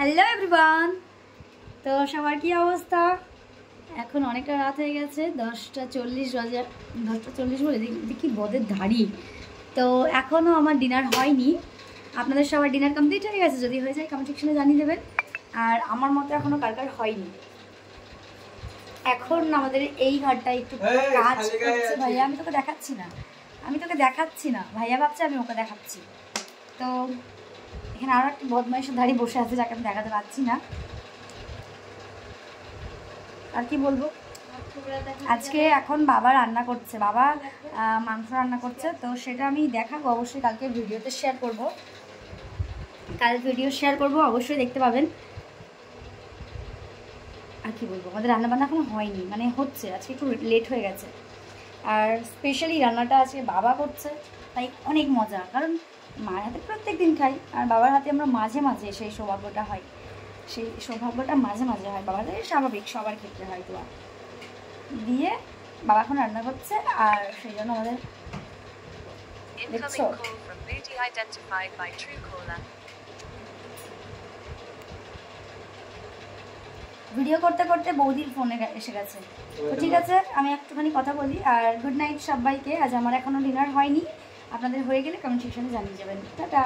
Hello everyone. তো সবার কি অবস্থা? এখন অনেকটা রাত হয়ে গেছে, 10:40 বাজে। 10:40 বলে দেখি বদের ধাড়ি। তো এখনও আমার ডিনার হয়নি। আপনাদের সবার ডিনার কমপ্লিট হয়ে গেছে? যদি হয়ে যায় কমেন্ট সেকশনে জানিয়ে দেবেন। আর আমার মতো এখনও কার কার হয়নি। এখন আমাদের এই ঘরটা একটু কাজ করছে। ভাইয়া আমি তোকে দেখাচ্ছি না, ভাইয়া ভাবছে আমি ওকে দেখাচ্ছি। তো এখানে আরও একটা বদমাইশের ধাড়ি বসে আছে, যাকে আমি দেখাতে পারছি না। আর কি বলবো, আজকে এখন বাবা রান্না করছে, বাবা মাংস রান্না করছে। তো সেটা আমি দেখাবো অবশ্যই, কালকে ভিডিওতে শেয়ার করব। অবশ্যই দেখতে পাবেন। আর কি বলবো, আমাদের রান্নাবান্না এখনো হয়নি, মানে হচ্ছে, আজকে একটু লেট হয়ে গেছে। আর স্পেশালি রান্নাটা আজকে বাবা করছে, তাই অনেক মজা। কারণ মায়ের হাতে প্রত্যেক দিন খাই, আর বাবার হাতে আমরা মাঝে মাঝে সেই সৌভাগ্যটা হয়, মাঝে মাঝে হয়। বাবার স্বাভাবিক, সবার ক্ষেত্রে হয়তো। দিয়ে বাবা এখন রান্না করছে, আর সেই জন্য আমাদের ভিডিও করতে করতে বৌদির ফোনে এসে গেছে। তো ঠিক আছে, আমি একটুখানি কথা বলি। আর গুড নাইট সবাইকে। আজ আমার এখনো ডিনার হয়নি, আপনাদের হয়ে গেলে কমেন্ট সেকশনে জানিয়ে যাবেন। টাটা।